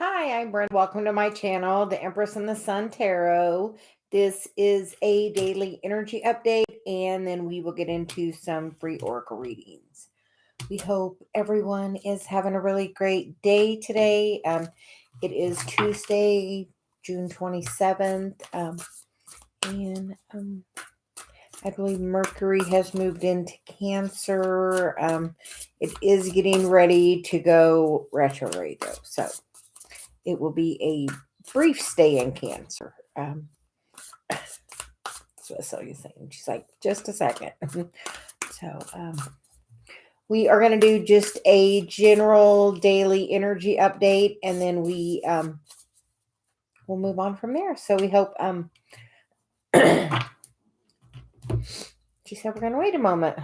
Hi, I'm Brenda. Welcome to my channel, the Empress and the Sun Tarot. This is a daily energy update, and then we will get into some free oracle readings. We hope everyone is having a really great day today. It is Tuesday, June 27th, and I believe Mercury has moved into Cancer. It is getting ready to go retrograde, though, so it will be a brief stay in Cancer. That's what Celia's saying. She's like, just a second. So we are going to do just a general daily energy update, and then we'll move on from there. So we hope. She said we're going to wait a moment.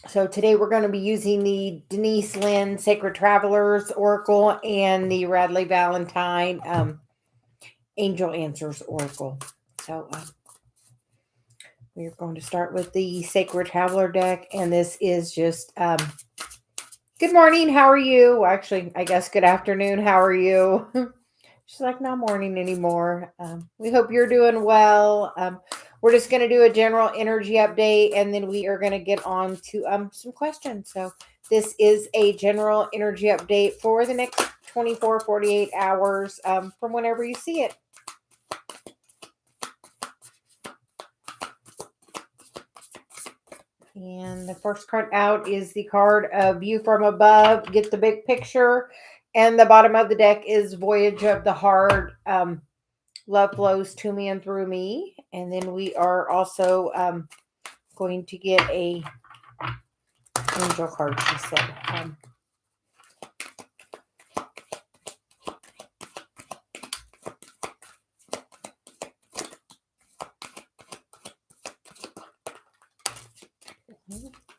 So today we're going to be using the Denise Lynn Sacred Travelers Oracle and the Radley Valentine Angel Answers Oracle. So we're going to start with the Sacred Traveler deck, and this is just good morning, how are you? Actually, I guess good afternoon, how are you? She's like, not morning anymore. We hope you're doing well. We're just going to do a general energy update, and then we are going to get on to some questions. So this is a general energy update for the next 24, 48 hours from whenever you see it. And the first card out is the card of View from Above. Get the big picture. And the bottom of the deck is Voyage of the Heart. Love flows to me and through me. And then we are also going to get a angel card, she said.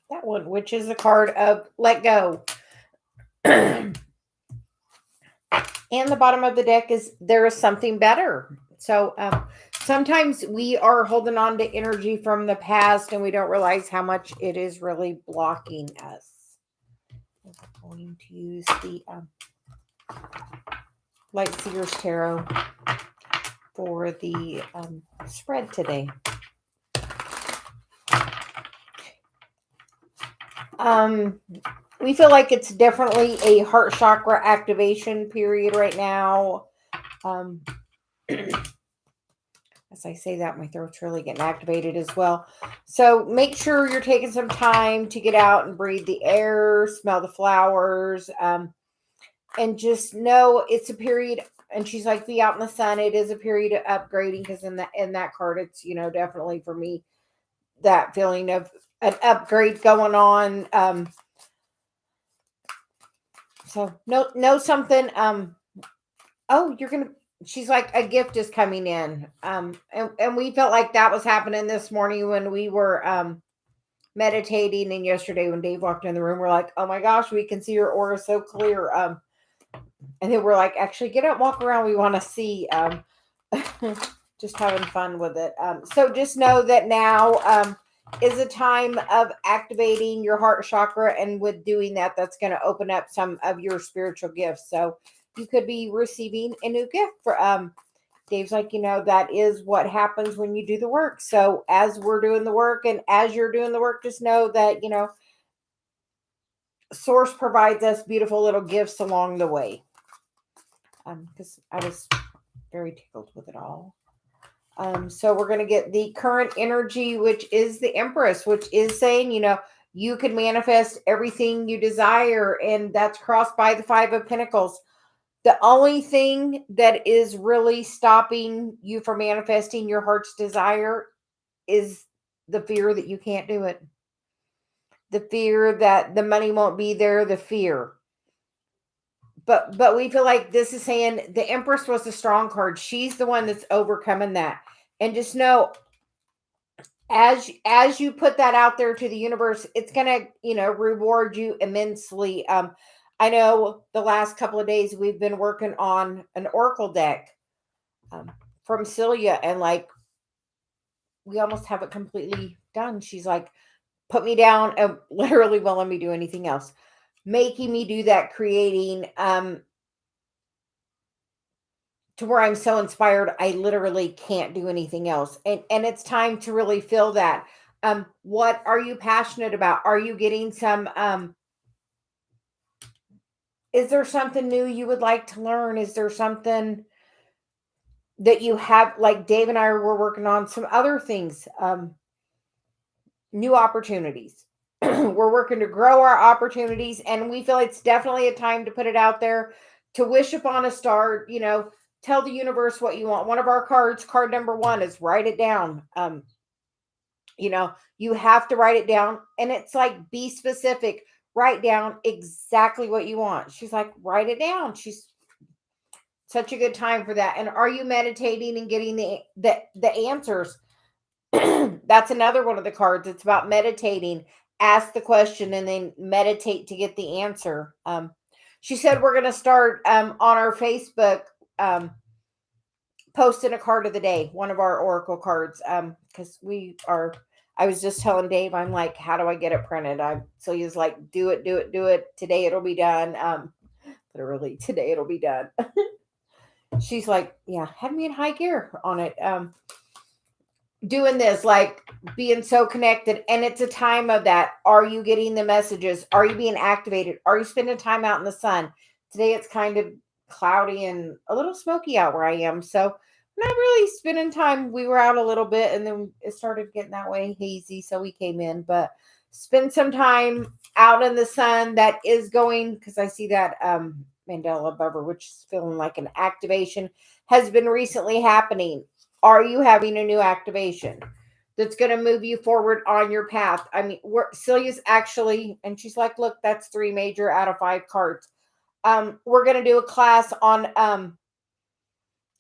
That one, which is a card of Let Go. And the bottom of the deck is There is Something Better. So sometimes we are holding on to energy from the past and we don't realize how much it is really blocking us. I'm going to use the Light Seers Tarot for the spread today. We feel like it's definitely a heart chakra activation period right now. As I say that, my throat's really getting activated as well. So make sure you're taking some time to get out and breathe the air, smell the flowers, and just know it's a period. And she's like, be out in the sun. It is a period of upgrading, because in that card, it's, definitely for me, that feeling of an upgrade going on. So know something. Oh, she's like, a gift is coming in. And we felt like that was happening this morning when we were meditating, and yesterday when Dave walked in the room, we're like, oh my gosh, we can see your aura so clear. And then we're like, actually get up, walk around. We want to see, just having fun with it. So just know that now is a time of activating your heart chakra. And with doing that, that's going to open up some of your spiritual gifts. So you could be receiving a new gift for, Dave's like, that is what happens when you do the work. So as we're doing the work and as you're doing the work, just know that, Source provides us beautiful little gifts along the way. Because I was very tickled with it all. So we're going to get the current energy, which is the Empress, which is saying, you can manifest everything you desire. And that's crossed by the Five of Pentacles. The only thing that is really stopping you from manifesting your heart's desire is the fear that you can't do it. The fear that the money won't be there, the fear. But we feel like this is saying the Empress was a strong card. She's the one that's overcoming that. And just know, as you put that out there to the universe, it's going to, reward you immensely. I know the last couple of days we've been working on an oracle deck from Celia, and like, we almost have it completely done. She's like, put me down, and literally won't let me do anything else. making me do that, creating, to where I'm so inspired, I literally can't do anything else. And it's time to really feel that. What are you passionate about? Are you getting some, is there something new you would like to learn? Is there something that you have, like Dave and I were working on some other things, new opportunities. We're working to grow our opportunities, and we feel it's definitely a time to put it out there, to wish upon a star, tell the universe what you want. One of our cards, card number 1, is write it down. You have to write it down, and it's like, be specific, write down exactly what you want. She's like, write it down. She's such a good time for that. And are you meditating and getting the answers? That's another one of the cards. It's about meditating. Ask the question and then meditate to get the answer. She said we're going to start on our Facebook, posting a card of the day, one of our oracle cards, because I was just telling Dave, I'm like, how do I get it printed? Celia's like, do it, do it, do it. Today it'll be done. Literally today it'll be done. She's like, yeah, have me in high gear on it. Doing this, like being so connected. And it's a time of that. Are you getting the messages? Are you being activated? Are you spending time out in the sun? Today it's kind of cloudy and a little smoky out where I am. So not really spending time. We were out a little bit and then it started getting that way hazy. So we came in, but spend some time out in the sun. That is going, because I see that mandala above her, which is feeling like an activation has been recently happening. Are you having a new activation that's going to move you forward on your path? I mean, Celia's actually, and she's like, look, that's 3 major out of 5 cards. We're going to do a class on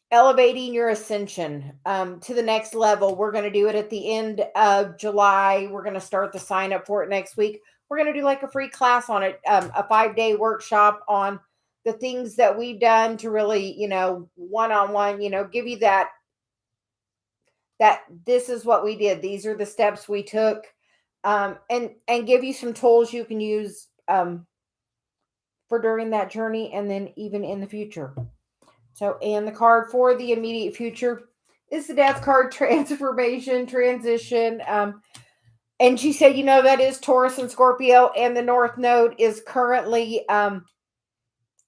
elevating your ascension to the next level. We're going to do it at the end of July. We're going to start the sign up for it next week. We're going to do like a free class on it, a 5-day workshop on the things that we've done to really, one-on-one, give you that this is what we did. These are the steps we took, and give you some tools you can use for during that journey and then even in the future. So, and the card for the immediate future is the Death card, transformation, transition. And she said, that is Taurus and Scorpio, and the North Node is currently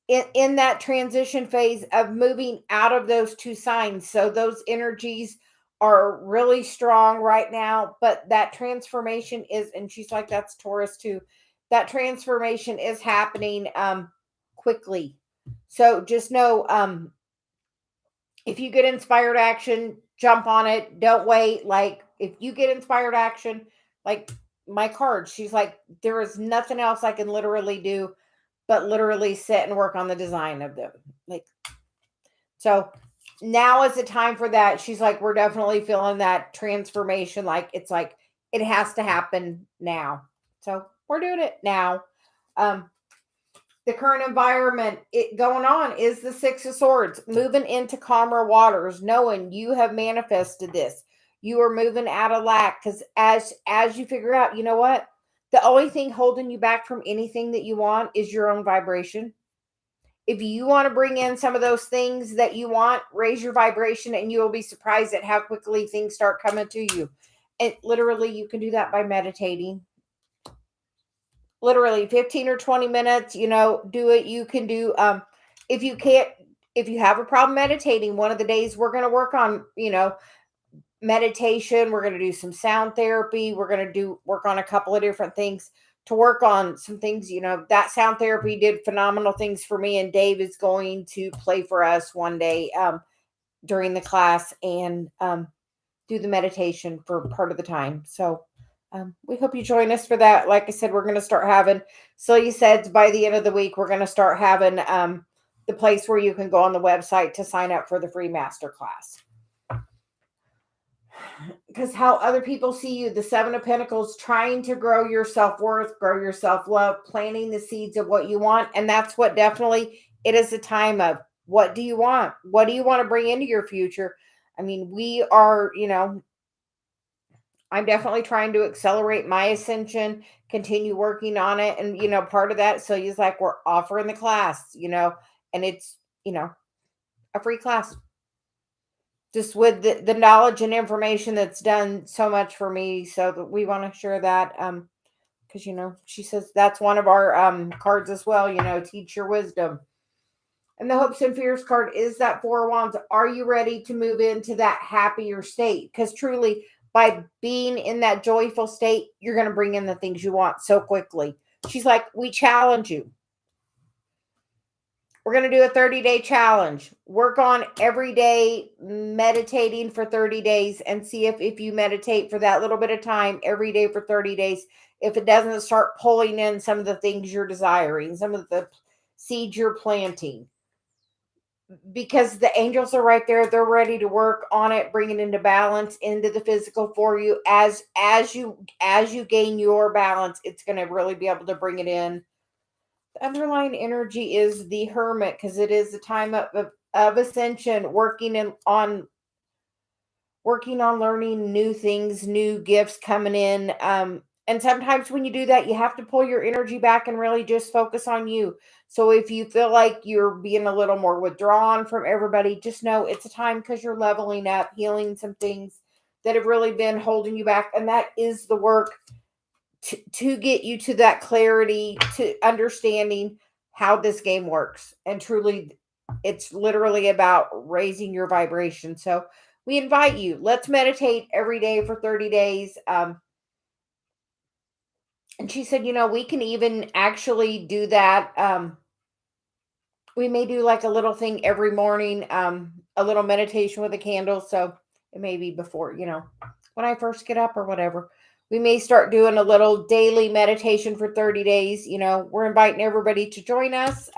in that transition phase of moving out of those 2 signs. So those energies are really strong right now, but that transformation is, and she's like, that's Taurus too. That transformation is happening quickly. So just know, if you get inspired action, jump on it. Don't wait. Like, if you get inspired action, like my cards, she's like, there is nothing else I can literally do but literally sit and work on the design of them. Like, so now is the time for that. She's like, we're definitely feeling that transformation. Like, it's like, it has to happen now. So we're doing it now. The current environment going on is the 6 of Swords, moving into calmer waters, knowing you have manifested this. You are moving out of lack, because as you figure out, you know what? The only thing holding you back from anything that you want is your own vibration. If you want to bring in some of those things that you want, raise your vibration, and you will be surprised at how quickly things start coming to you. And literally, you can do that by meditating. Literally 15 or 20 minutes, do it. You can do, if you have a problem meditating, one of the days we're going to work on, meditation. We're going to do some sound therapy. We're going to work on a couple of different things to work on some things. That sound therapy did phenomenal things for me, and Dave is going to play for us one day during the class and do the meditation for part of the time. So we hope you join us for that. Like I said, we're going to start having, Celia said by the end of the week, we're going to start having the place where you can go on the website to sign up for the free masterclass. Because how other people see you, the 7 of Pentacles, trying to grow your self-worth, grow your self-love, planting the seeds of what you want. And that's what definitely it is a time of. What do you want? What do you want to bring into your future? I mean, we are, I'm definitely trying to accelerate my ascension, continue working on it. And, part of that, Celia's like, we're offering the class, and it's, a free class. Just with the knowledge and information that's done so much for me. So that we want to share that. Because, she says that's one of our cards as well, teach your wisdom. And the hopes and fears card is that Four of Wands. Are you ready to move into that happier state? Because truly, by being in that joyful state, you're going to bring in the things you want so quickly. She's like, we challenge you. We're going to do a 30-day challenge. Work on every day meditating for 30 days and see if you meditate for that little bit of time every day for 30 days, if it doesn't start pulling in some of the things you're desiring, some of the seeds you're planting. Because the angels are right there. They're ready to work on it, bring it into balance, into the physical for you. As you gain your balance, it's going to really be able to bring it in. The underlying energy is the Hermit, because it is the time of ascension, working on learning new things, new gifts coming in. And sometimes when you do that, you have to pull your energy back and really just focus on you. So if you feel like you're being a little more withdrawn from everybody, just know it's a time because you're leveling up, healing some things that have really been holding you back. And that is the work to get you to that clarity, to understanding how this game works. And truly, it's literally about raising your vibration. So we invite you, let's meditate every day for 30 days. And she said, we can even actually do that. We may do like a little thing every morning, a little meditation with a candle. So it may be before, when I first get up or whatever. We may start doing a little daily meditation for 30 days. We're inviting everybody to join us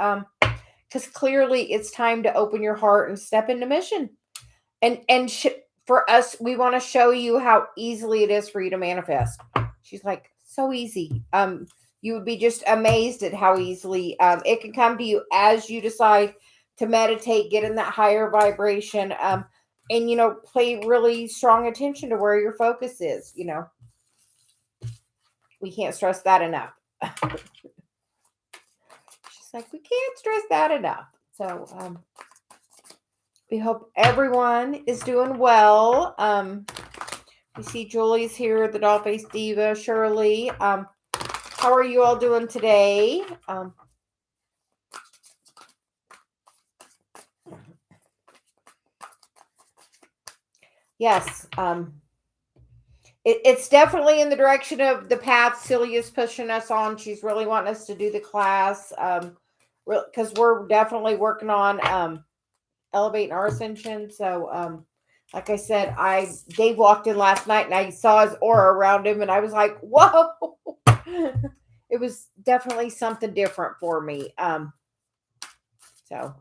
because clearly it's time to open your heart and step into mission. And for us, we want to show you how easily it is for you to manifest. She's like, so easy. You would be just amazed at how easily it can come to you as you decide to meditate, get in that higher vibration, and, pay really strong attention to where your focus is. We can't stress that enough. She's like, we can't stress that enough. So, we hope everyone is doing well. We see Julie's here, the Dollface Diva, Shirley. How are you all doing today? Yes. It's definitely in the direction of the path Celia's pushing us on. She's really wanting us to do the class. Because we're definitely working on elevating our ascension. So, like I said, Dave walked in last night and I saw his aura around him and I was like, whoa. It was definitely something different for me. So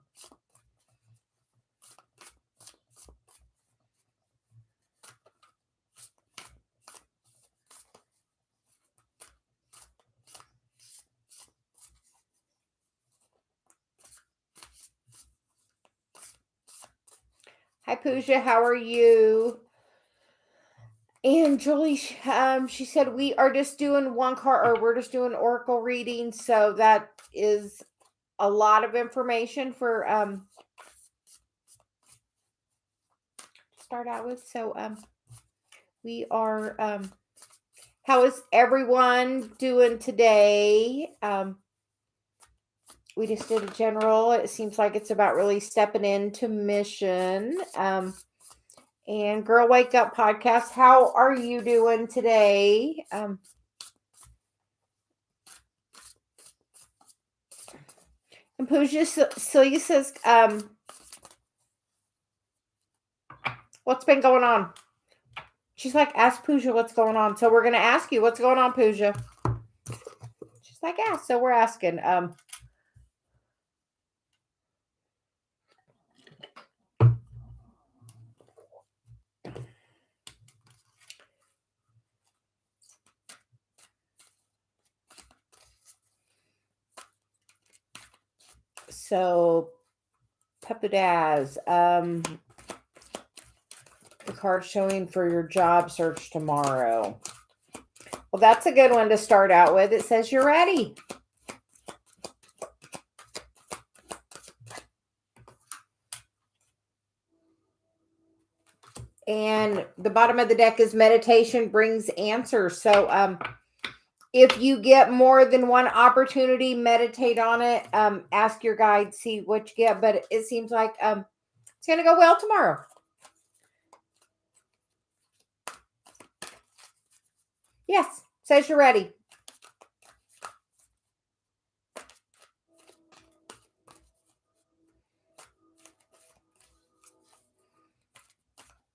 hi Pooja, how are you? And Julie, she said we are just doing one card, or we're just doing oracle reading. So that is a lot of information for to start out with. So we are how is everyone doing today? We just did a general. It seems like it's about really stepping into mission. And Girl Wake Up podcast, how are you doing today? And Pooja Celia says, what's been going on? She's like, ask Pooja what's going on. So we're going to ask you what's going on, Pooja. She's like, yeah, so we're asking. So Pepidaz, the card showing for your job search tomorrow. Well, that's a good one to start out with. It says you're ready. And the bottom of the deck is meditation brings answers. So if you get more than one opportunity, meditate on it. Ask your guide, see what you get. But it seems like it's going to go well tomorrow. Yes, says you're ready.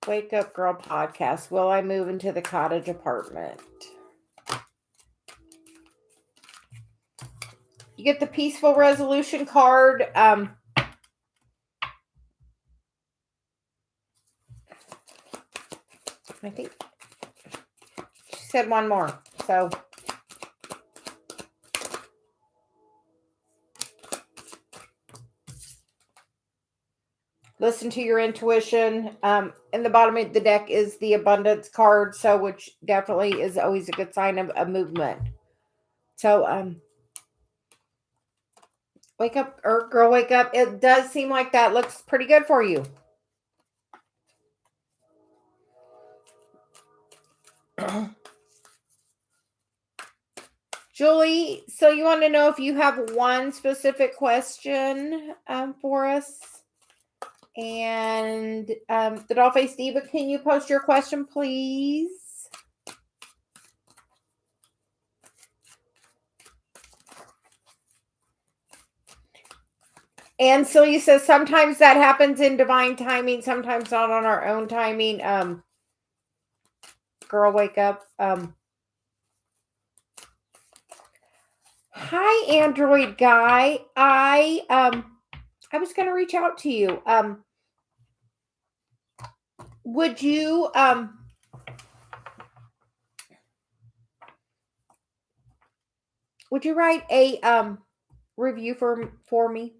Wake Up Girl podcast. Will I move into the cottage apartment? You get the peaceful resolution card. I think she said one more. So listen to your intuition. In the bottom of the deck is the abundance card, so which definitely is always a good sign of a movement. So wake up, or girl, wake up. It does seem like that looks pretty good for you. Julie, so you want to know if you have one specific question for us? And the Dollface Diva, can you post your question, please? And Celia says, sometimes that happens in divine timing, sometimes not on our own timing. Girl, wake up. Hi, Android guy. I was going to reach out to you. Would you write a review for me?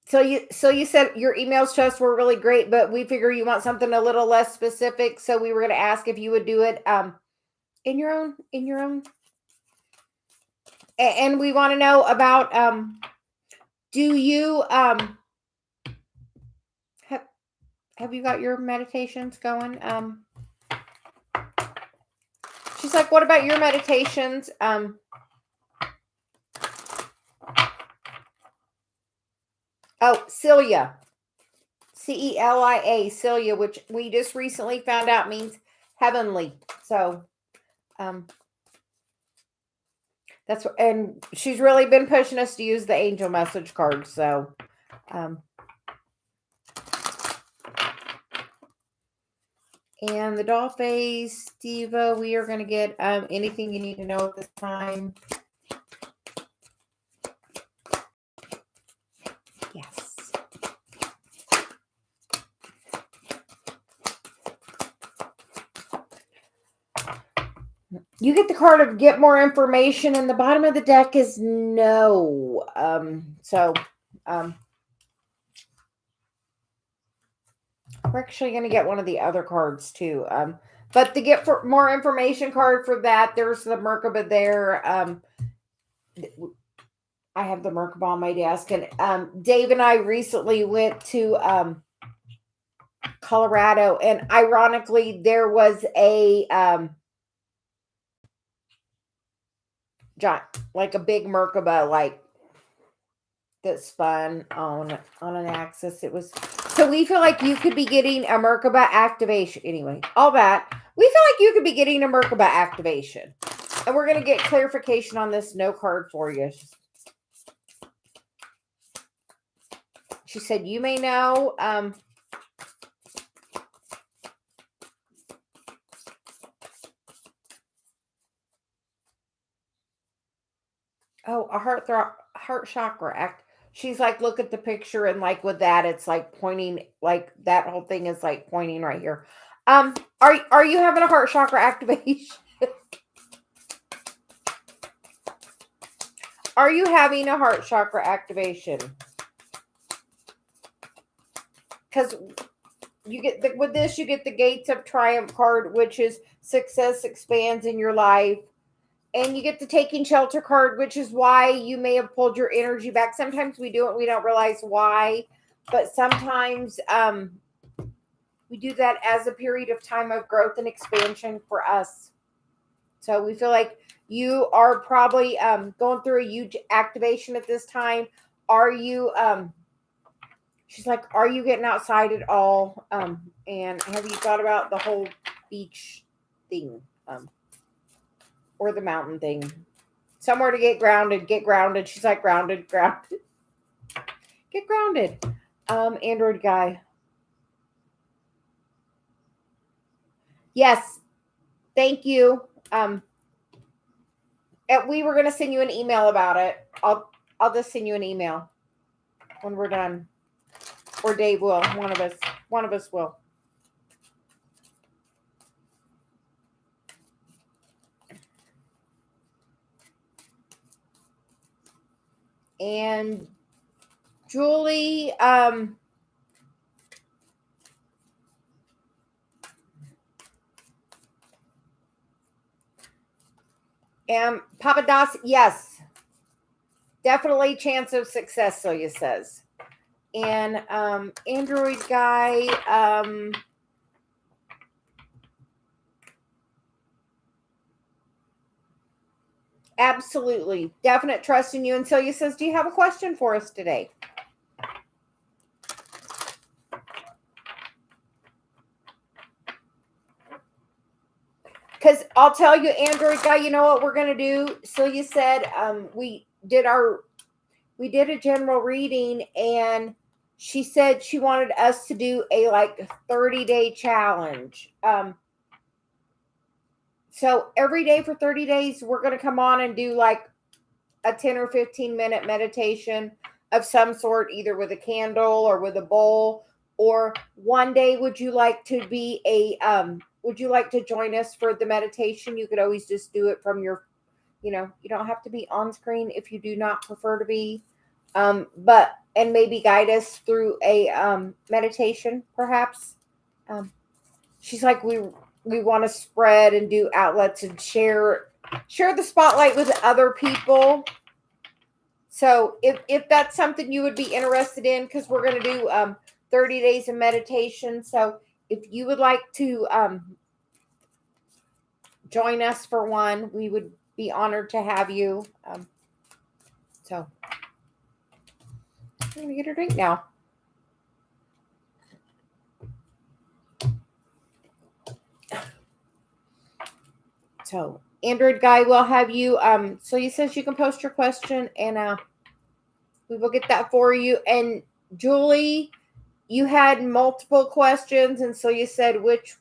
So you said your emails to us were really great, but we figure you want something a little less specific. So we were going to ask if you would do it in your own. And we want to know about do you have you got your meditations going? She's like, what about your meditations? Oh, Celia. Celia, Celia, which we just recently found out means heavenly. So, that's what, and she's really been pushing us to use the angel message card. So, and the Dollface Diva, we are going to get anything you need to know at this time. Yes. You get the card of get more information, and the bottom of the deck is no. We're actually going to get one of the other cards too. But to get for more information card for that, there's the Merkaba there. I have the Merkaba on my desk, and Dave and I recently went to Colorado, and ironically, there was a like a big Merkaba, like that spun on an axis. It was, so we feel like you could be getting a Merkaba activation. Anyway, all that. We feel like you could be getting a Merkaba activation. And we're going to get clarification on this no card for you. She said, you may know. Oh, a heart chakra act. She's like, look at the picture, and like with that, it's like pointing, like that whole thing is like pointing right here. Are you having a heart chakra activation? Are you having a heart chakra activation? because you get with this, you get the Gates of Triumph card, which is success expands in your life. And you get the Taking Shelter card, which is why you may have pulled your energy back. Sometimes we do it, we don't realize why. But sometimes we do that as a period of time of growth and expansion for us. So we feel like you are probably going through a huge activation at this time. Are you, she's like, are you getting outside at all? And have you thought about the whole beach thing? Or the mountain thing. Somewhere to get grounded. Get grounded. She's like, grounded. Get grounded. Android guy. Yes. Thank you. We were gonna send you an email about it. I'll just send you an email when we're done. Or Dave will. One of us will. And Julie, and Papa Das, yes. Definitely chance of success, Celia says. And Android guy, absolutely. Definite trust in you. And Celia says, do you have a question for us today? Because I'll tell you, Android guy, you know what we're going to do? Celia said we did a general reading, and she said she wanted us to do a 30-day challenge. So every day for 30 days, we're going to come on and do like a 10 or 15 minute meditation of some sort, either with a candle or with a bowl. Or one day, would you like to join us for the meditation? You could always just do it from your, you don't have to be on screen if you do not prefer to be. And maybe guide us through a meditation, perhaps. She's like, we want to spread and do outlets and share the spotlight with other people. So if that's something you would be interested in, because we're going to do 30 days of meditation. So if you would like to join us for one, we would be honored to have you. So I'm going to get a drink now. So Android guy will have you. So he says you can post your question, and we will get that for you. And Julie, you had multiple questions, and so you said which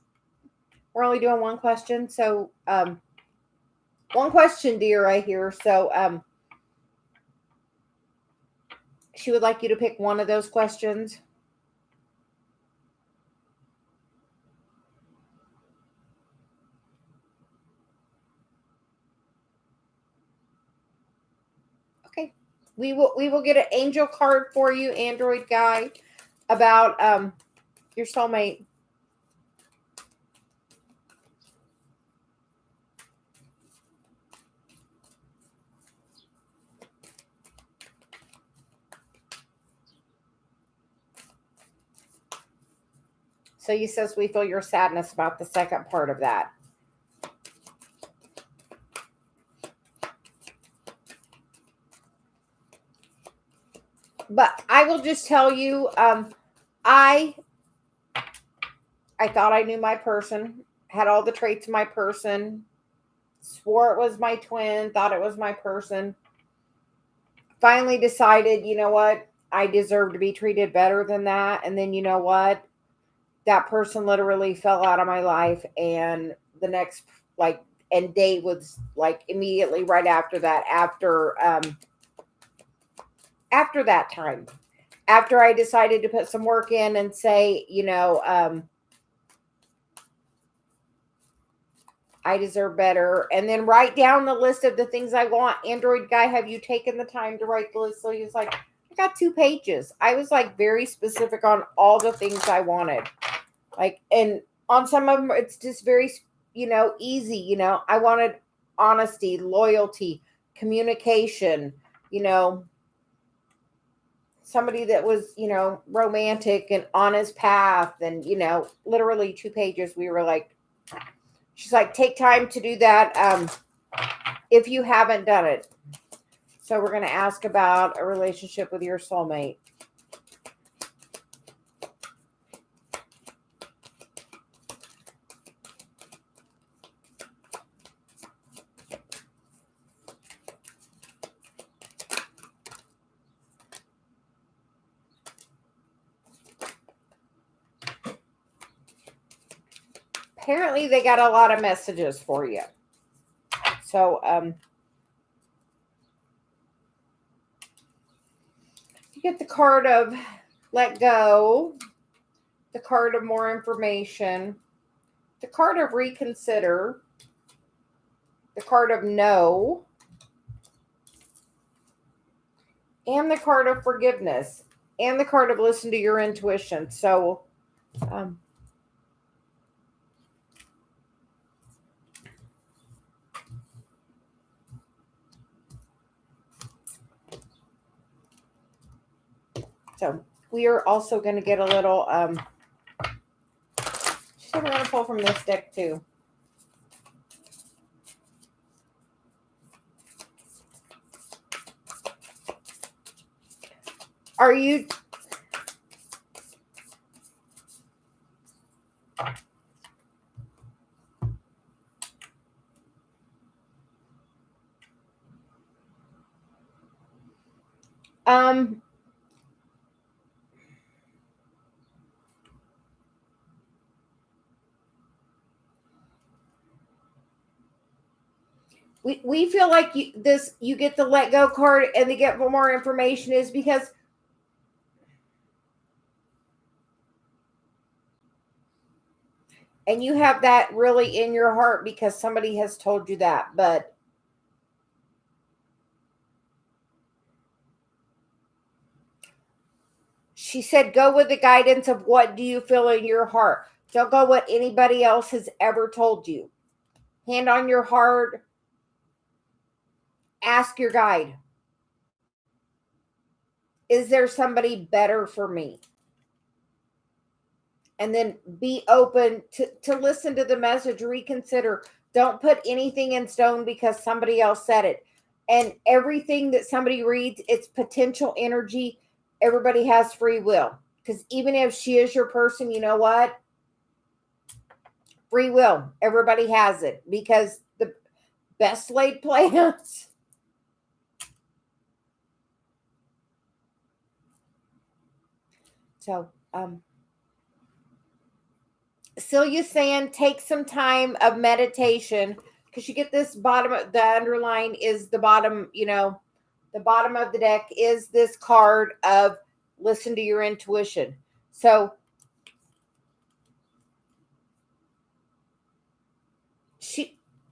we're only doing one question. So one question, dear, right here. So she would like you to pick one of those questions. Okay. We will get an angel card for you, Android guy, about your soulmate. So he says we feel your sadness about the second part of that. But I will just tell you, I thought I knew my person, had all the traits of my person, swore it was my twin, thought it was my person. Finally decided, you know what? I deserve to be treated better than that. And then you know what? That person literally fell out of my life, and the next and date was immediately right after that, after that time, after I decided to put some work in and say, I deserve better, and then write down the list of the things I want. Android guy, have you taken the time to write the list? So he's like, I got 2 pages. I was like very specific on all the things I wanted. Like, and on some of them, it's just very, easy. I wanted honesty, loyalty, communication, you know, somebody that was, romantic and on his path. And, literally 2 pages. We were like, she's like, take time to do that if you haven't done it. So we're going to ask about a relationship with your soulmate. Apparently they got a lot of messages for you. So, you get the card of let go, the card of more information, the card of reconsider, the card of no, and the card of forgiveness, and the card of listen to your intuition. So, so we are also going to get a little, she said we're going to pull from this deck too. Are you... we feel like you get the let go card and they get more information is because and you have that really in your heart because somebody has told you that, but she said go with the guidance of what do you feel in your heart. Don't go what anybody else has ever told you. Hand on your heart. Ask your guide. Is there somebody better for me? And then be open to listen to the message, reconsider. Don't put anything in stone because somebody else said it. And everything that somebody reads, it's potential energy. Everybody has free will. Because even if she is your person, you know what? Free will. Everybody has it. Because the best laid plans. So, Celia's saying take some time of meditation because you get this bottom, the underline is the bottom, the bottom of the deck is this card of listen to your intuition. So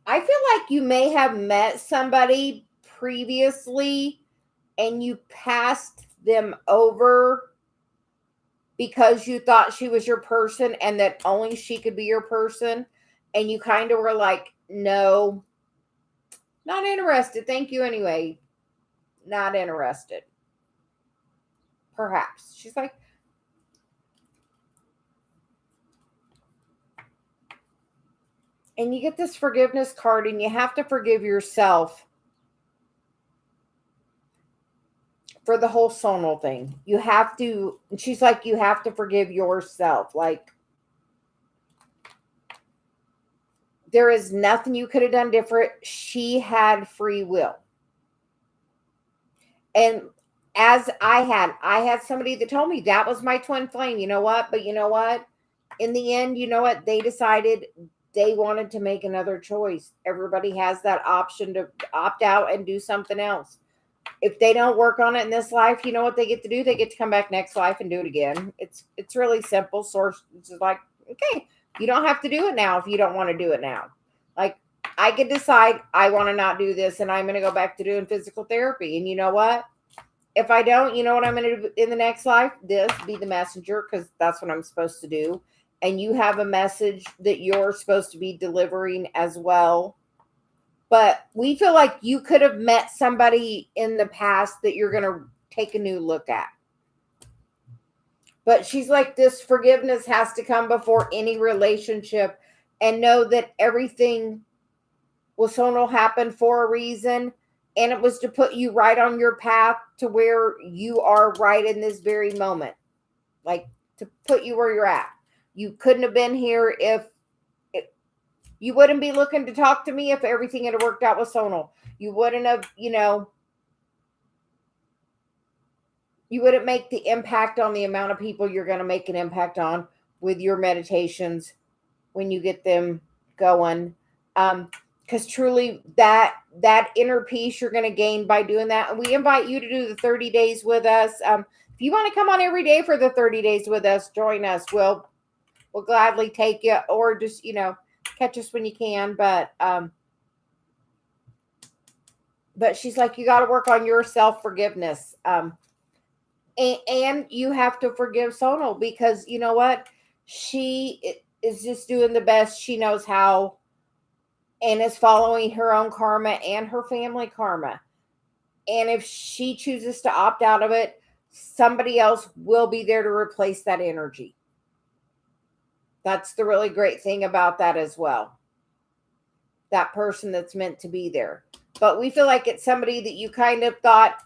I feel like you may have met somebody previously and you passed them over because you thought she was your person and that only she could be your person. And you kind of were like, no, not interested. Thank you anyway. Not interested. Perhaps. She's like, and you get this forgiveness card and you have to forgive yourself for the whole sonal thing. You have to, and she's like, you have to forgive yourself. Like, there is nothing you could have done different. She had free will. And as I had somebody that told me that was my twin flame. You know what? But you know what? In the end, you know what? They decided they wanted to make another choice. Everybody has that option to opt out and do something else. If they don't work on it in this life, you know what they get to do? They get to come back next life and do it again. It's really simple. Source is like, okay, you don't have to do it now if you don't want to do it now. Like, I could decide I want to not do this and I'm going to go back to doing physical therapy. And you know what? if I don't, you know what I'm going to do in the next life? This, be the messenger, because that's what I'm supposed to do. And you have a message that you're supposed to be delivering as well. But we feel like you could have met somebody in the past that you're going to take a new look at. But she's like, this forgiveness has to come before any relationship, and know that everything with Sonal happened for a reason. And it was to put you right on your path to where you are right in this very moment. Like, to put you where you're at. You couldn't have been here if you wouldn't be looking to talk to me if everything had worked out with Sonal. You wouldn't have, you wouldn't make the impact on the amount of people you're going to make an impact on with your meditations when you get them going. Because truly that inner peace you're going to gain by doing that. And we invite you to do the 30 days with us. If you want to come on every day for the 30 days with us, join us. We'll gladly take you, or just, catch us when you can. But she's like, you got to work on your self-forgiveness. And you have to forgive Sonal, because you know what? She is just doing the best she knows how, and is following her own karma and her family karma. And if she chooses to opt out of it, somebody else will be there to replace that energy. That's the really great thing about that as well. That person that's meant to be there. But we feel like it's somebody that you kind of thought,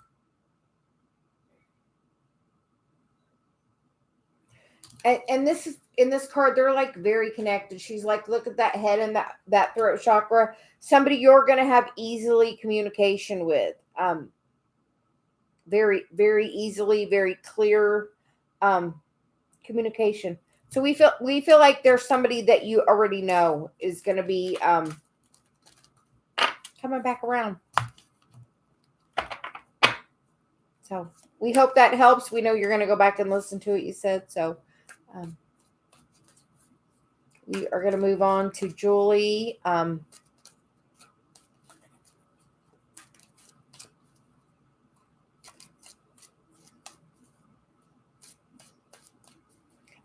and this is in this card, they're like very connected. She's like, look at that head and that throat chakra. Somebody you're going to have easily communication with. Very, very easily, very clear communication. So we feel like there's somebody that you already know is going to be coming back around. So we hope that helps. We know you're going to go back and listen to what you said. So we are going to move on to Julie.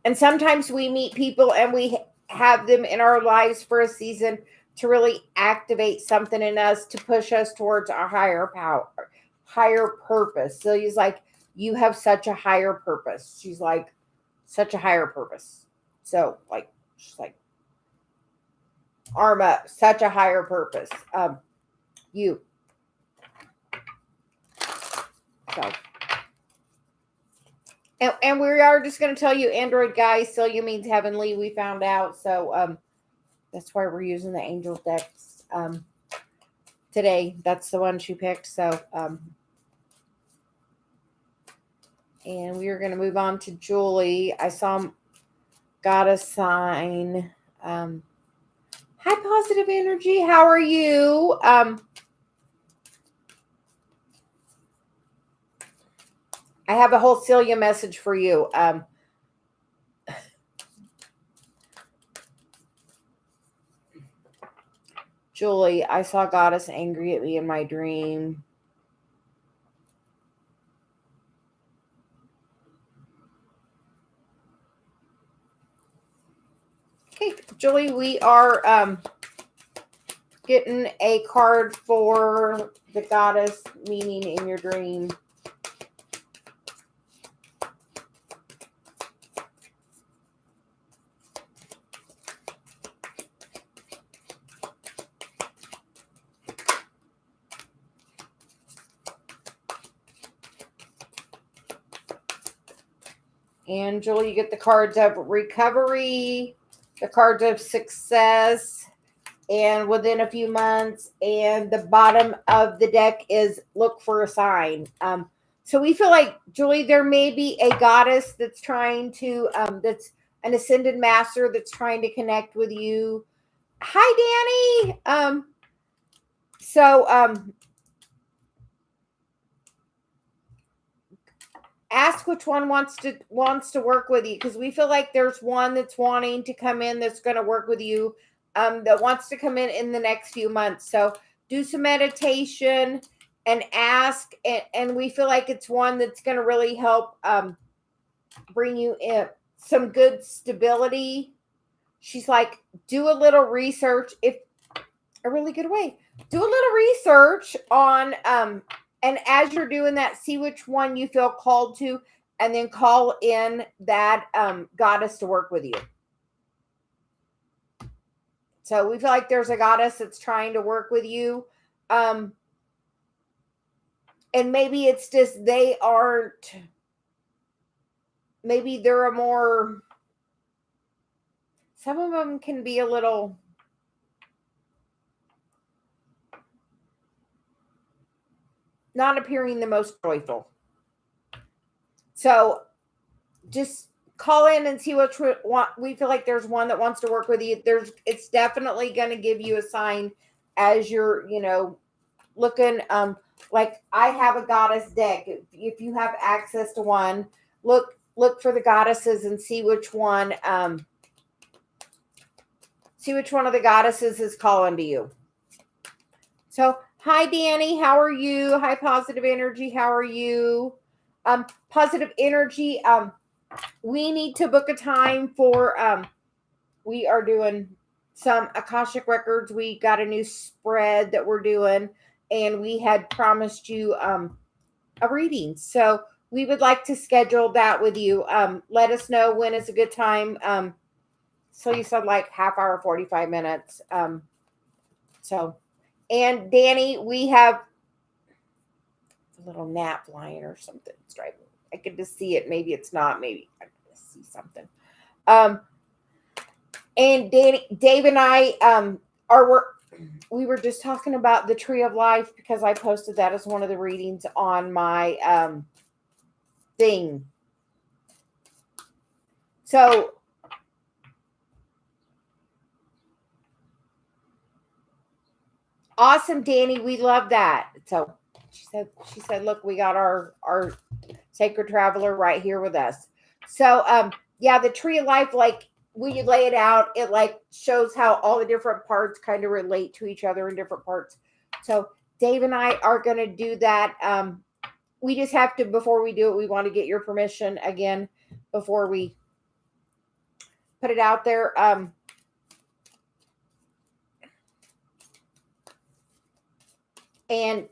And sometimes we meet people and we have them in our lives for a season to really activate something in us to push us towards our higher power, higher purpose. Celia's like, you have such a higher purpose. She's like, such a higher purpose. So like, she's like, arm up, such a higher purpose. You. So. And we are just going to tell you, Android guys, Celia means heavenly, we found out. So that's why we're using the angel decks today. That's the one she picked. So, and we are going to move on to Julie. I got a sign. Hi, positive energy. How are you? I have a whole Celia message for you. Julie, I saw Goddess angry at me in my dream. Okay, Julie, we are getting a card for the Goddess meaning in your dream. And Julie, you get the cards of recovery, the cards of success, and within a few months. And the bottom of the deck is look for a sign. So we feel like, Julie, there may be a goddess that's trying to, that's an ascended master that's trying to connect with you. Hi, Danny. Ask which one wants to work with you, because we feel like there's one that's wanting to come in that's going to work with you, that wants to come in the next few months. So do some meditation and ask, and we feel like it's one that's going to really help bring you in some good stability. She's like, do a little research, if a really good way. Do a little research on and as you're doing that, see which one you feel called to, and then call in that goddess to work with you. So we feel like there's a goddess that's trying to work with you. And maybe it's just they aren't, maybe they're a more, some of them can be a little, not appearing the most joyful. So just call in and see which one. We feel like there's one that wants to work with you. It's definitely going to give you a sign as you're, looking. Like I have a goddess deck. If you have access to one, look for the goddesses and see which one of the goddesses is calling to you. So, hi, Danny. How are you? Hi, Positive Energy. How are you? Positive Energy. We need to book a time for, we are doing some Akashic Records. We got a new spread that we're doing, and we had promised you a reading. So we would like to schedule that with you. Let us know when is a good time. So you said like half hour, 45 minutes. And Danny, we have a little gnat flying or something. It's driving. I could just see it. Maybe it's not. Maybe I can just see something. And Dave and I we were just talking about the Tree of Life because I posted that as one of the readings on my thing. So awesome, Danny. We love that. So she said, look, we got our sacred traveler right here with us. So yeah, the Tree of Life, like when you lay it out, it like shows how all the different parts kind of relate to each other in different parts. So Dave and I are going to do that. We just have to, before we do it, we want to get your permission again before we put it out there. And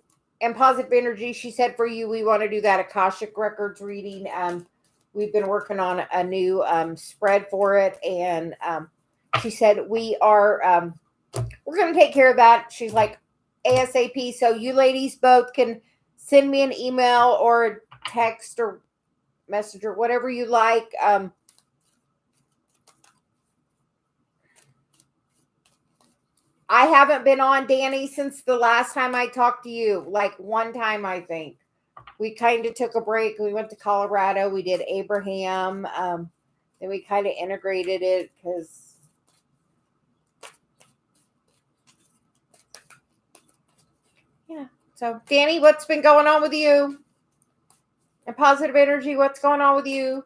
Positive Energy, she said for you, we want to do that Akashic Records reading. We've been working on a new spread for it. And she said we're going to take care of that. She's like, ASAP. So you ladies both can send me an email or a text or message or whatever you like. I haven't been on, Danny, since the last time I talked to you. Like one time, I think. We kind of took a break. We went to Colorado. We did Abraham. Then we kind of integrated it because yeah. So Danny, what's been going on with you? And Positive Energy, what's going on with you?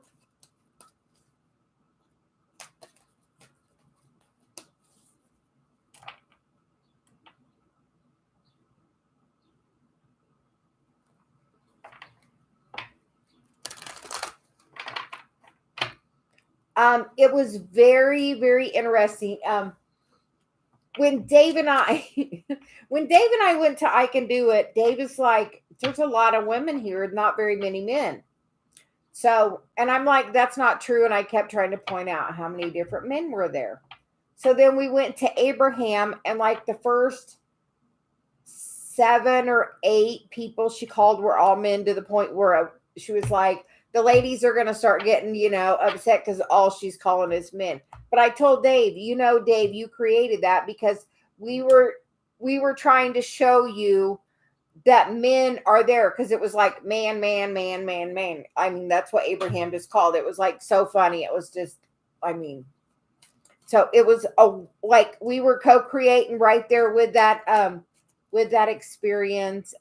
It was very, very interesting. When Dave and I went to I Can Do It, Dave is like, there's a lot of women here, not very many men. So, and I'm like, that's not true. And I kept trying to point out how many different men were there. So then we went to Abraham, and like the first 7 or 8 people she called were all men, to the point where she was like, the ladies are going to start getting, upset because all she's calling is men. But I told Dave, Dave, you created that because we were trying to show you that men are there, because it was like man, man, man, man, man. I mean, that's what Abraham just called it. It was like so funny. It was just, so it was like we were co-creating right there with that experience.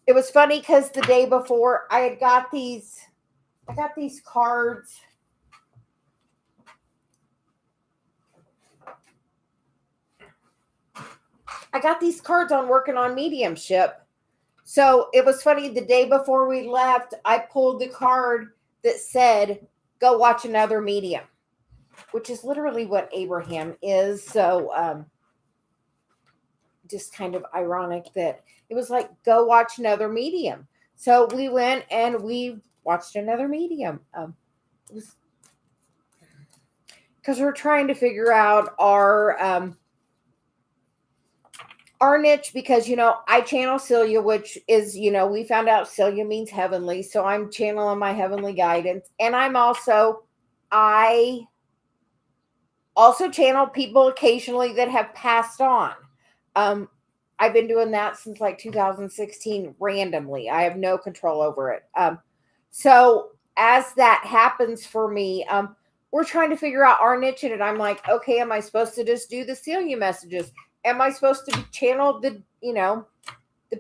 It was funny because the day before I got these cards. I got these cards on working on mediumship. So it was funny. The day before we left, I pulled the card that said, go watch another medium, which is literally what Abraham is. So just kind of ironic that it was like, go watch another medium. So we went and we watched another medium. It was because we're trying to figure out our niche, because, I channel Celia, which is, we found out Celia means heavenly. So I'm channeling my heavenly guidance. And I also channel people occasionally that have passed on. I've been doing that since like 2016 randomly. I have no control over it. So as that happens for me, we're trying to figure out our niche in it. I'm like, okay, am I supposed to just do the Celia messages? Am I supposed to channel the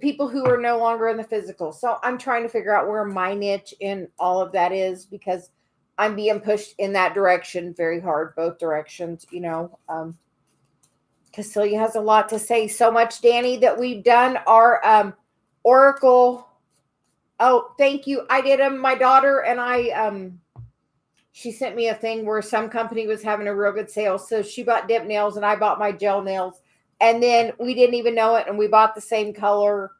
people who are no longer in the physical? So I'm trying to figure out where my niche in all of that is, because I'm being pushed in that direction very hard, both directions, because Celia has a lot to say. So much, Danny, that we've done our Oracle. Oh, thank you. I did them. My daughter and I, she sent me a thing where some company was having a real good sale. So she bought dip nails and I bought my gel nails. And then we didn't even know it. And we bought the same color.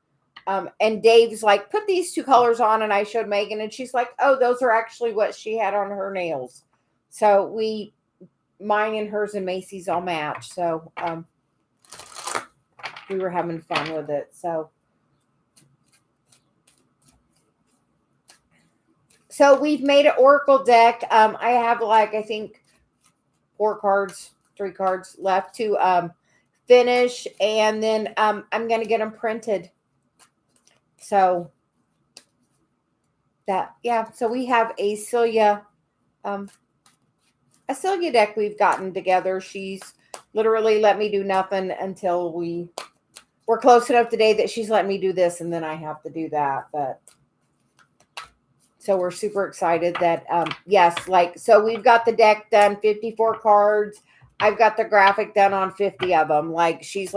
And Dave's like, put these two colors on. And I showed Megan and she's like, oh, those are actually what she had on her nails. So mine and hers and Macy's all match. So we were having fun with it. So we've made an Oracle deck. I have I think 3 cards left to finish. And then I'm going to get them printed. So so we have a Celia deck we've gotten together. She's literally let me do nothing until we're close enough today that she's let me do this, and then I have to do that. But so we're super excited that so we've got the deck done, 54 cards. I've got the graphic done on 50 of them. She's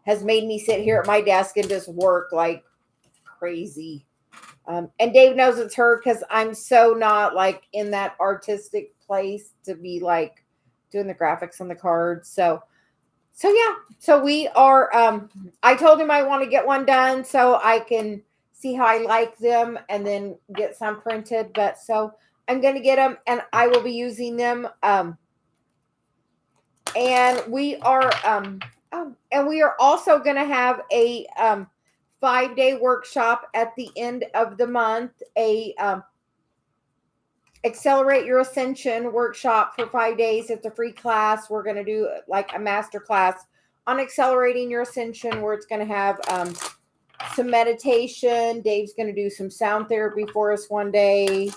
has made me sit here at my desk and just work like crazy. And Dave knows it's her because I'm so not in that artistic place to be doing the graphics on the cards. So we are, I told him I want to get one done so I can see how I like them and then get some printed. But so I'm going to get them and I will be using them. And we are, also going to have a, 5-day workshop at the end of the month, Accelerate Your Ascension workshop for 5 days. It's a free class. We're going to do a master class on accelerating your ascension, where it's going to have some meditation. Dave's going to do some sound therapy for us one day,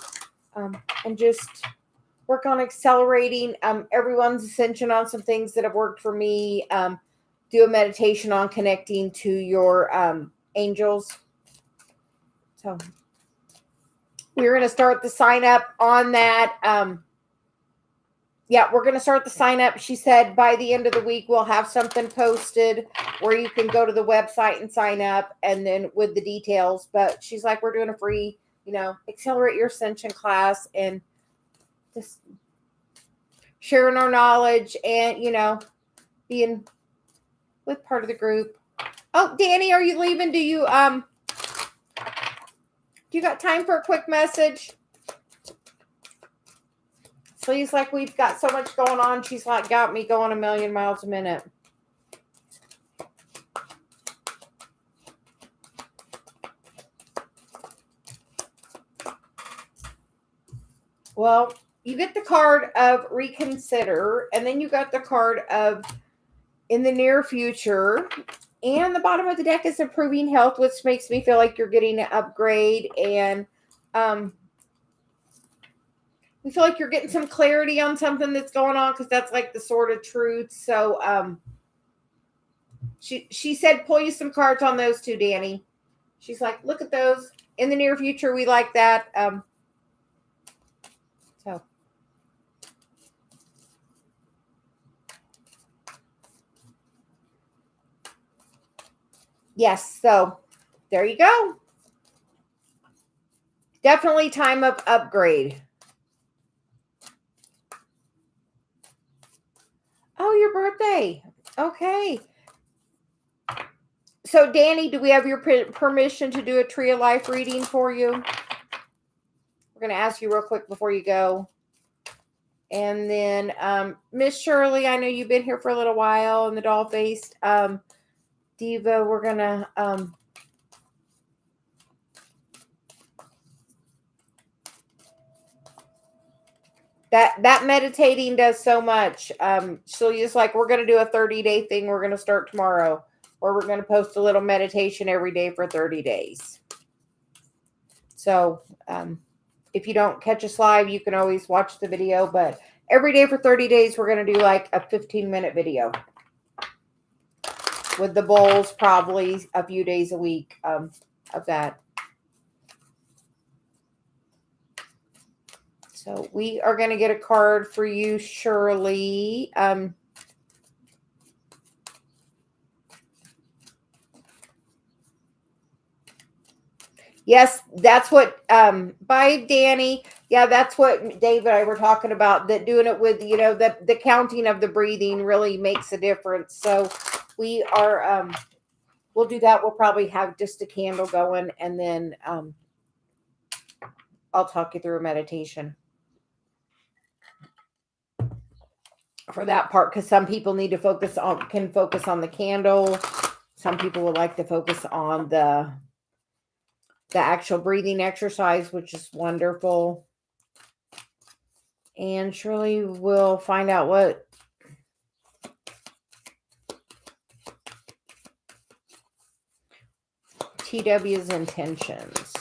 and just work on accelerating everyone's ascension on some things that have worked for me. Do a meditation on connecting to your angels. So we're going to start the sign up on that. We're going to start the sign up. She said by the end of the week, we'll have something posted where you can go to the website and sign up, and then with the details. But she's like, we're doing a free, Accelerate Your Ascension class, and just sharing our knowledge and, being with part of the group. Oh, Danny, are you leaving? Do you got time for a quick message? Celia's like, we've got so much going on. She's got me going a million miles a minute. Well, you get the card of reconsider, and then you got the card of in the near future. And the bottom of the deck is improving health, which makes me feel like you're getting an upgrade. And we feel like you're getting some clarity on something that's going on, because that's the sword of truth. So she said, pull you some cards on those too, Danny. She's like, look at those. In the near future, we like that. So. Yes. So there you go. Definitely time of upgrade. Oh, your birthday. Okay. So, Danny, do we have your permission to do a Tree of Life reading for you? We're going to ask you real quick before you go. And then, Miss Shirley, I know you've been here for a little while, and the doll faced Diva, we're going to that meditating does so much. Celia's like, we're going to do a 30-day thing. We're going to start tomorrow, or we're going to post a little meditation every day for 30 days. So if you don't catch us live, you can always watch the video. But every day for 30 days, we're going to do like a 15-minute video with the bowls, probably a few days a week of that. So we are going to get a card for you, Shirley. Yes, that's what, bye, Danny. Yeah, that's what Dave and I were talking about, that doing it with, the counting of the breathing really makes a difference. So we are, we'll do that. We'll probably have just a candle going, and then I'll talk you through a meditation for that part, because some people need to focus on the candle. Some people would like to focus on the actual breathing exercise, which is wonderful. And Shirley will find out what TW's intentions.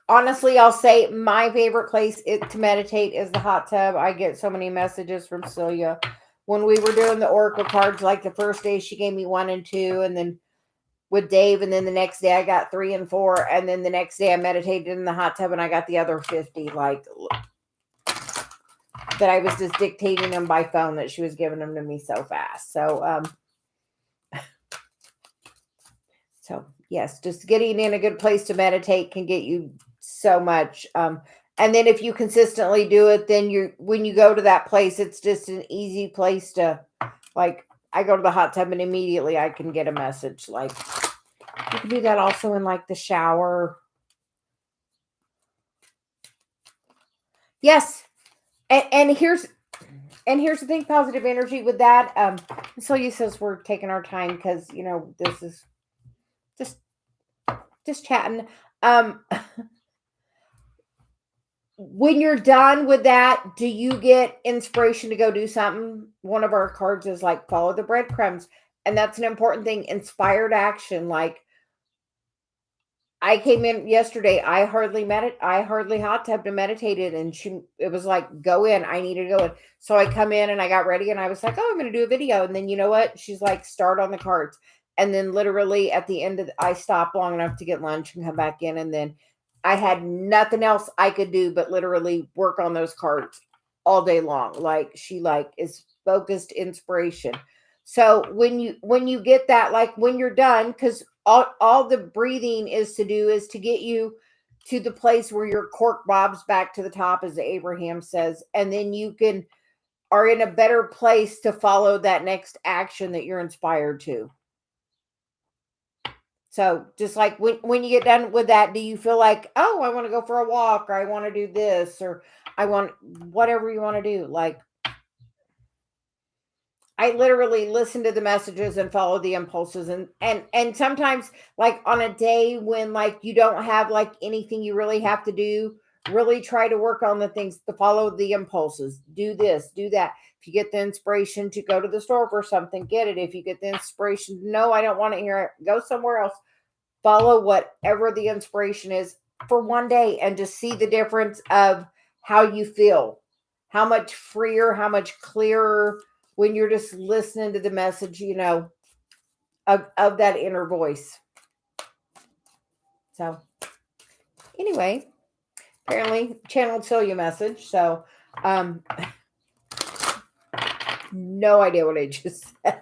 Honestly, I'll say my favorite place to meditate is the hot tub. I get so many messages from Celia. When we were doing the oracle cards, like the first day she gave me 1 and 2, and then with Dave, and then the next day I got 3 and 4, and then the next day I meditated in the hot tub and I got the other 50, like that I was just dictating them by phone, that she was giving them to me so fast. So yes, just getting in a good place to meditate can get you so much. And then if you consistently do it, then when you go to that place, it's just an easy place to, like, I go to the hot tub and immediately I can get a message. Like, you can do that also in like the shower. Yes. And here's the thing, positive energy with that. Celia says we're taking our time because, this is just chatting. When you're done with that, do you get inspiration to go do something? One of our cards is like, follow the breadcrumbs. And that's an important thing. Inspired action. Like, I came in yesterday. I hardly hot tubbed and meditated, and it was like, go in. I needed to go in. So I come in and I got ready and I was like, oh, I'm going to do a video. And then you know what? She's like, start on the cards. And then literally at the end I stopped long enough to get lunch and come back in. And then I had nothing else I could do but literally work on those cards all day long. Like, she is focused inspiration. So when you get that, like when you're done, because all the breathing is to get you to the place where your cork bobs back to the top, as Abraham says, and then you are in a better place to follow that next action that you're inspired to. So just like when you get done with that, do you feel like, oh, I want to go for a walk, or I want to do this, or I want whatever you want to do? Like, I literally listen to the messages and follow the impulses. And sometimes, like on a day when like you don't have like anything you really have to do, really try to work on the things to follow the impulses. Do this, do that. If you get the inspiration to go to the store for something, get it. If you get the inspiration, no, I don't want to hear it, go somewhere else. Follow whatever the inspiration is for one day and just see the difference of how you feel, how much freer, how much clearer when you're just listening to the message, of that inner voice. So anyway, apparently channeled Celia message. So no idea what I just said.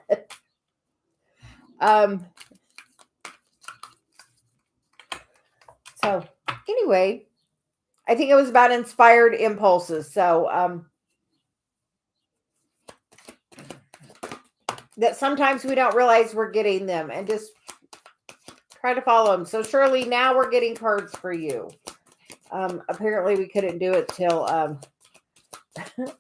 So anyway, I think it was about inspired impulses. So that sometimes we don't realize we're getting them, and just try to follow them. So Shirley, now we're getting cards for you. Apparently we couldn't do it till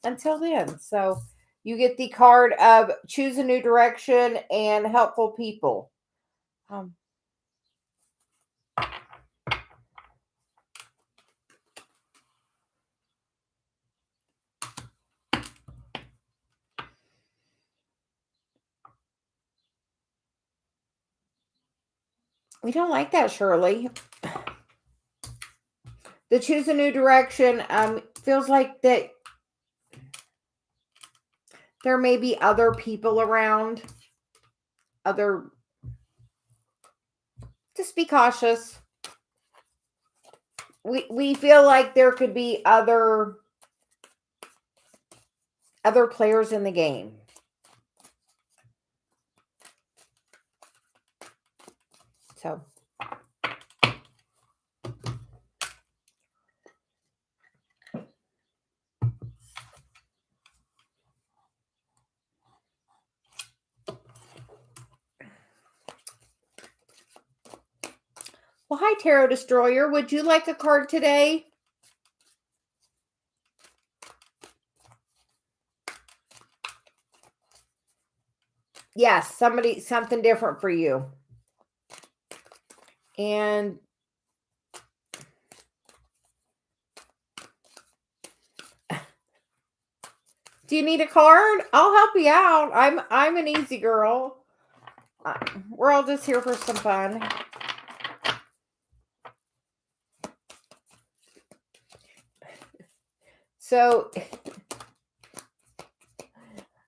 until then. So you get the card of choose a new direction and helpful people. We don't like that, Shirley. The choose a new direction feels like that there may be other people around. Just be cautious. We feel like there could be other players in the game. So well, hi, Tarot Destroyer. Would you like a card today? Yes, something different for you. And do you need a card? I'll help you out. I'm an easy girl. We're all just here for some fun. So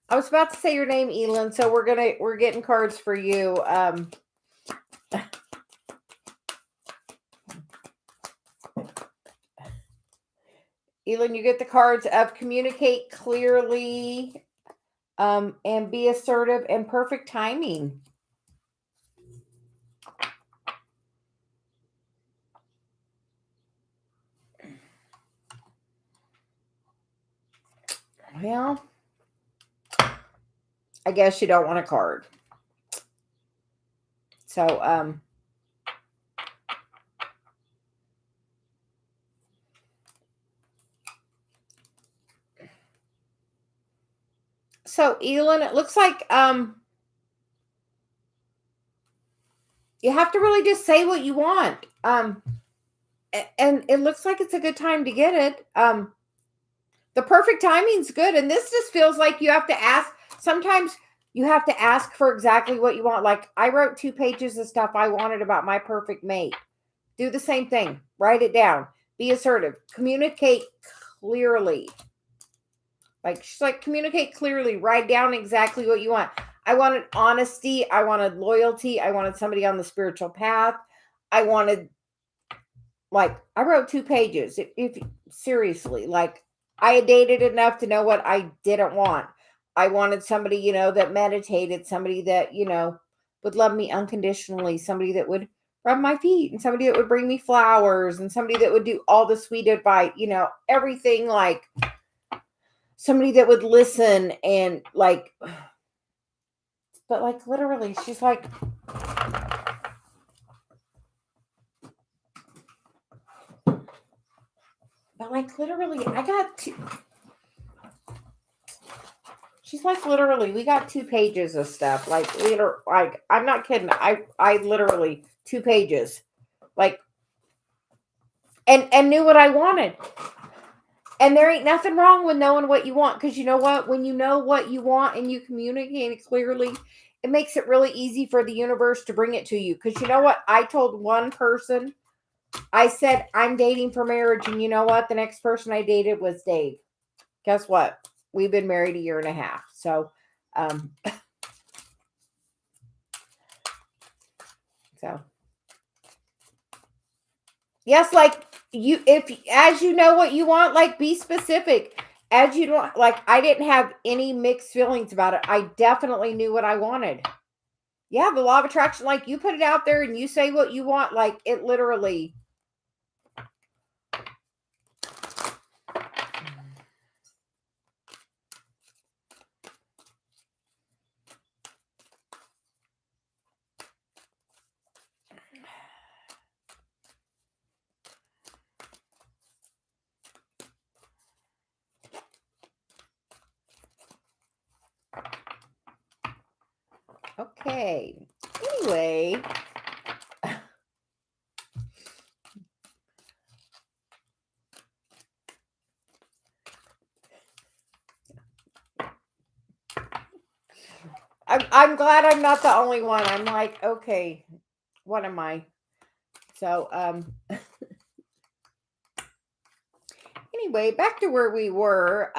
I was about to say your name, Elin. So we're getting cards for you. Elin, you get the cards of communicate clearly, and be assertive and perfect timing. Well, I guess you don't want a card. So, Elin, it looks like you have to really just say what you want. And it looks like it's a good time to get it. The perfect timing's good, and this just feels like you have to ask. Sometimes you have to ask for exactly what you want. Like I wrote 2 pages of stuff I wanted about my perfect mate. Do the same thing. Write it down. Be assertive. Communicate clearly. Like she's like, communicate clearly. Write down exactly what you want. I wanted honesty. I wanted loyalty. I wanted somebody on the spiritual path. I wanted, like, I wrote 2 pages. If seriously, like, I had dated enough to know what I didn't want. I wanted somebody, that meditated, somebody that, would love me unconditionally, somebody that would rub my feet, and somebody that would bring me flowers, and somebody that would do all the sweet advice, everything, like somebody that would listen and like, but like literally, she's like, but like literally, I got 2. She's like, literally, we got 2 pages of stuff. Like, I'm not kidding. I literally 2 pages, like, and knew what I wanted. And there ain't nothing wrong with knowing what you want, because you know what? When you know what you want and you communicate it clearly, it makes it really easy for the universe to bring it to you. Because you know what? I told one person, I said, I'm dating for marriage. And you know what? The next person I dated was Dave. Guess what? We've been married 1.5 years. So, so Yes, like as you know what you want, like be specific. As you don't, like, I didn't have any mixed feelings about it. I definitely knew what I wanted. Yeah, the law of attraction, like you put it out there and you say what you want, like it literally. Okay. Anyway, I'm glad I'm not the only one. I'm like, okay, what am I? So, anyway, back to where we were.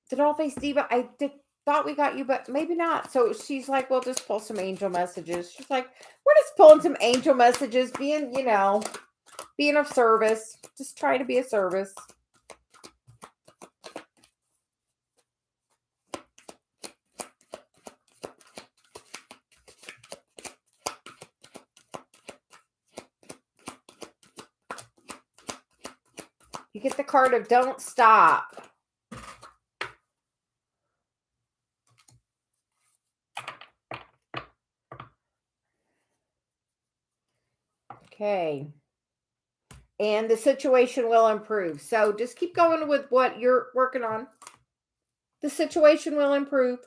The doll face diva, thought we got you, but maybe not. So she's like, well, just pull some angel messages. She's like, we're just pulling some angel messages, being, being of service. Just try to be a service. You get the card of don't stop. Okay. And the situation will improve. So just keep going with what you're working on. The situation will improve.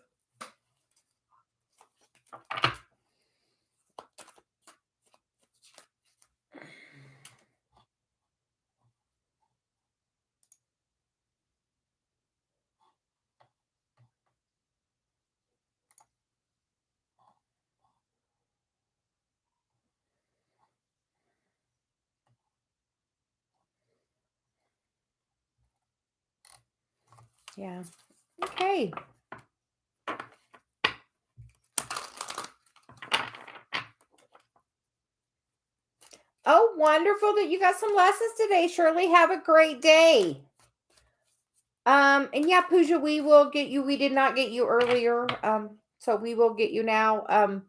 Yeah. Okay. Oh, wonderful that you got some lessons today, Shirley. Have a great day. And yeah, Pooja, we will get you. We did not get you earlier. So we will get you now.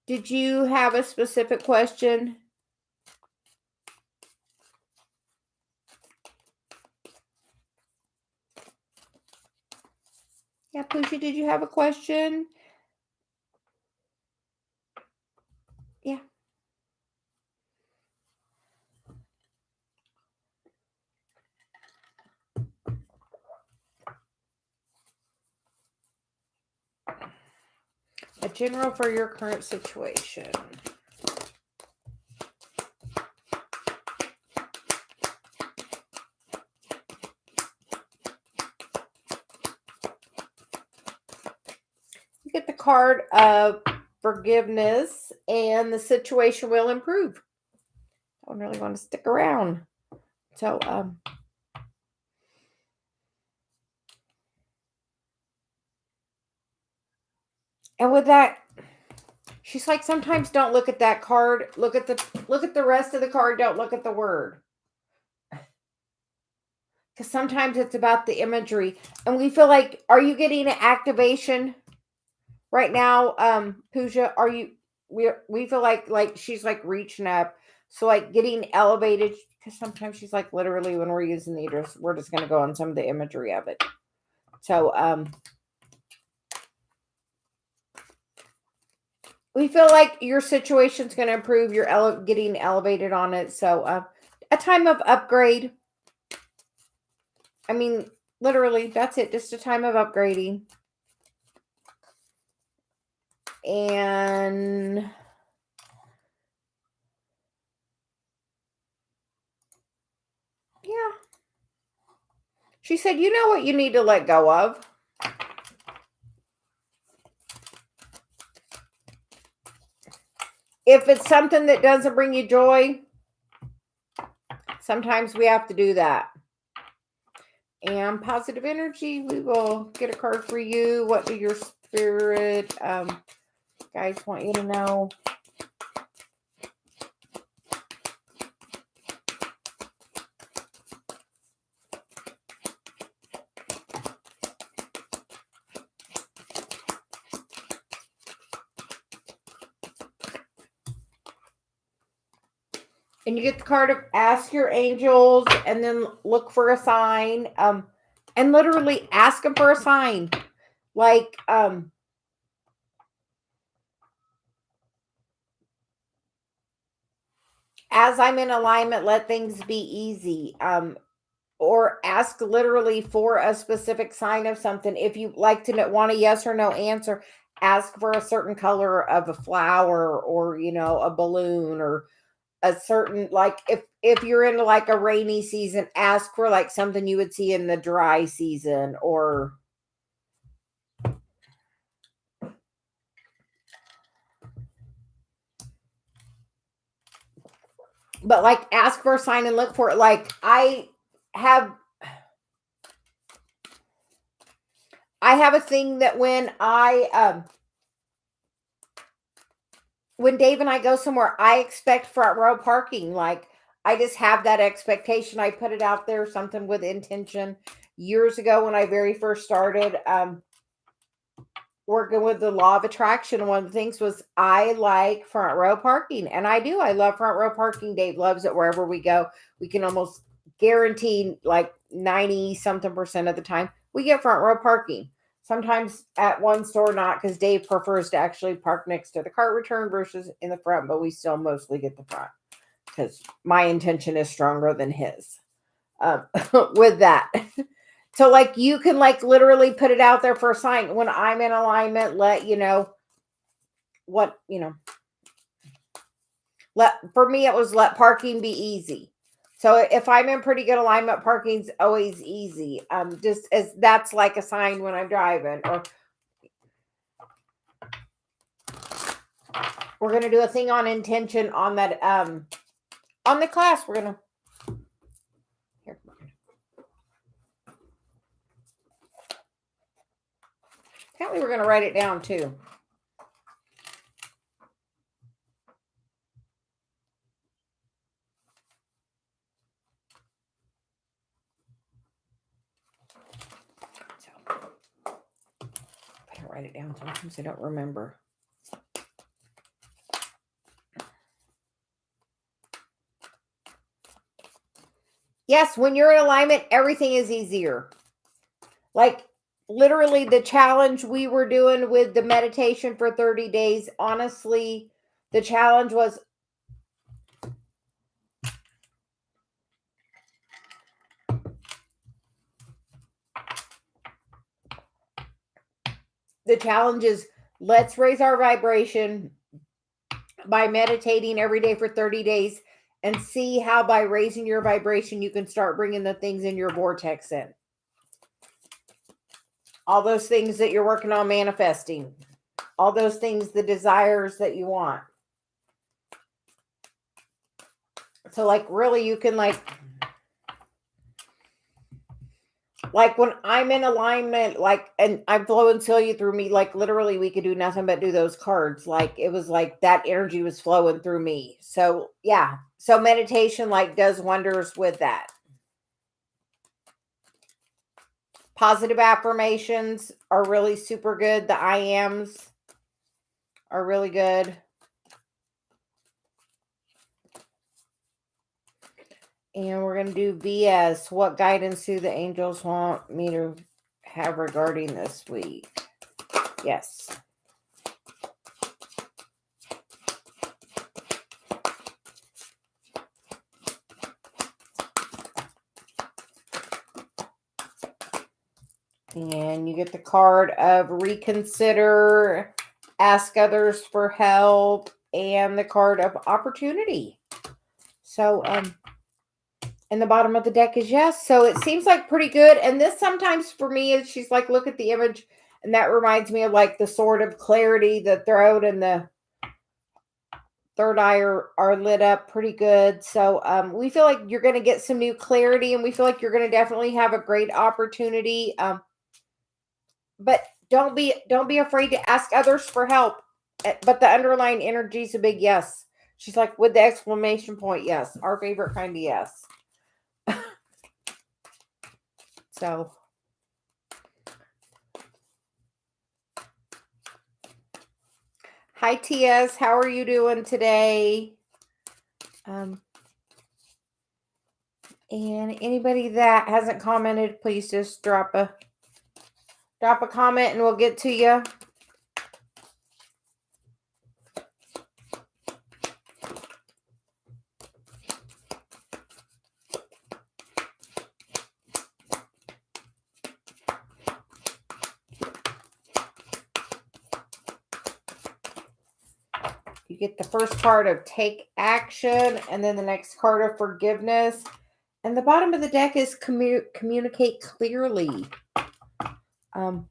Did you have a specific question? Yeah, Pooja, did you have a question? Yeah. A general for your current situation. You get the card of forgiveness, and the situation will improve. I don't really want to stick around. So, and with that, she's like, sometimes don't look at that card. Look at the rest of the card. Don't look at the word. Because sometimes it's about the imagery. And we feel like, are you getting an activation right now? Pooja, are you, we feel like she's like reaching up. So like getting elevated, because sometimes she's like literally when we're using the address, we're just going to go on some of the imagery of it. So, we feel like your situation's going to improve. You're getting elevated on it. So, a time of upgrade. I mean, literally, that's it. Just a time of upgrading. And yeah. She said, you know what you need to let go of? If it's something that doesn't bring you joy, sometimes we have to do that. And positive energy, we will get a card for you. What do your spirit guys want you to know? And you get the card of ask your angels and then look for a sign. And literally ask them for a sign. Like, as I'm in alignment, let things be easy. Or ask literally for a specific sign of something. If you like to want a yes or no answer, ask for a certain color of a flower, or a balloon, or a certain, like, if you're into like a rainy season, ask for like something you would see in the dry season. Or but like ask for a sign and look for it. Like I have a thing that when Dave and I go somewhere, I expect front row parking. Like I just have that expectation. I put it out there, something with intention. Years ago when I very first started working with the law of attraction, one of the things was I like front row parking. And I do. I love front row parking. Dave loves it. Wherever we go, we can almost guarantee like 90 something percent of the time we get front row parking. Sometimes at one store not, because Dave prefers to actually park next to the cart return versus in the front, but we still mostly get the front because my intention is stronger than his with that. So like you can like literally put it out there for a sign. When I'm in alignment, let what, for me it was let parking be easy. So if I'm in pretty good alignment, parking's always easy. Just as that's like a sign when I'm driving. Or we're gonna do a thing on intention on that on the class. We're gonna here. Apparently we're gonna write it down too. I don't write it down sometimes I don't remember. Yes, when you're in alignment, everything is easier. Like literally the challenge we were doing with the meditation for 30 days, honestly, the challenge was let's raise our vibration by meditating every day for 30 days and see how by raising your vibration you can start bringing the things in your vortex in. All those things that you're working on manifesting. All those things, the desires that you want. So like really you can like when I'm in alignment, like, and I'm flowing Celia through me, like literally we could do nothing but do those cards. Like it was like that energy was flowing through me. So yeah. So meditation like does wonders with that. Positive affirmations are really super good. The I ams are really good. And we're going to do BS. What guidance do the angels want me to have regarding this week? Yes. And you get the card of reconsider, ask others for help, and the card of opportunity. So, and the bottom of the deck is yes. So it seems like pretty good. And this sometimes for me is she's like, look at the image. And that reminds me of like the sword of clarity, the throat and the third eye are lit up pretty good. So we feel like you're going to get some new clarity, and we feel like you're going to definitely have a great opportunity. But don't be afraid to ask others for help. But the underlying energy is a big yes. She's like with the exclamation point, yes. Our favorite kind of yes. So hi TS, how are you doing today? And anybody that hasn't commented, please just drop a comment and we'll get to you. You get the first card of take action, and then the next card of forgiveness. And the bottom of the deck is communicate clearly. And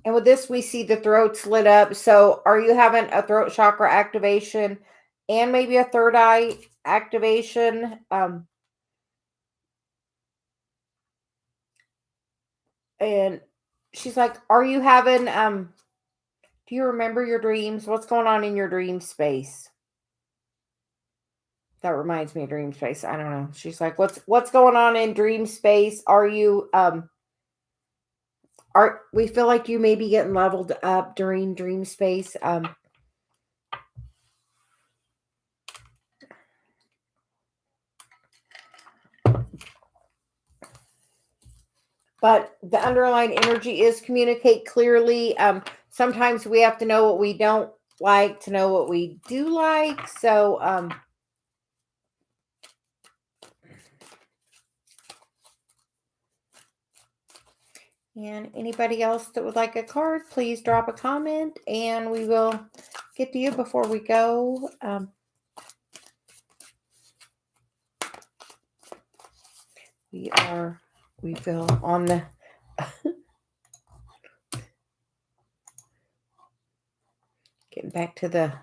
with this, we see the throats lit up. So are you having a throat chakra activation and maybe a third eye activation? And she's like, are you having, do you remember your dreams? What's going on in your dream space? That reminds me of dream space. I don't know. She's like, what's going on in dream space? Are you, we feel like you may be getting leveled up during dream space. But the underlying energy is communicate clearly. Sometimes we have to know what we don't like to know what we do like. So, and anybody else that would like a card, please drop a comment and we will get to you before we go. We feel on the getting back to the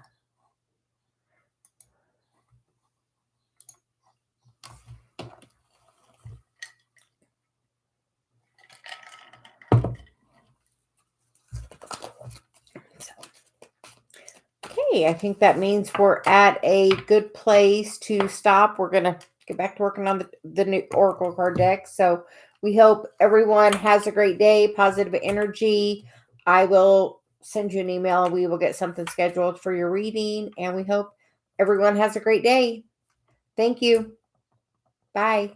okay, I think that means we're at a good place to stop. We're gonna get back to working on the new Oracle card deck. So we hope everyone has a great day, positive energy. I will send you an email and we will get something scheduled for your reading. And we hope everyone has a great day. Thank you. Bye.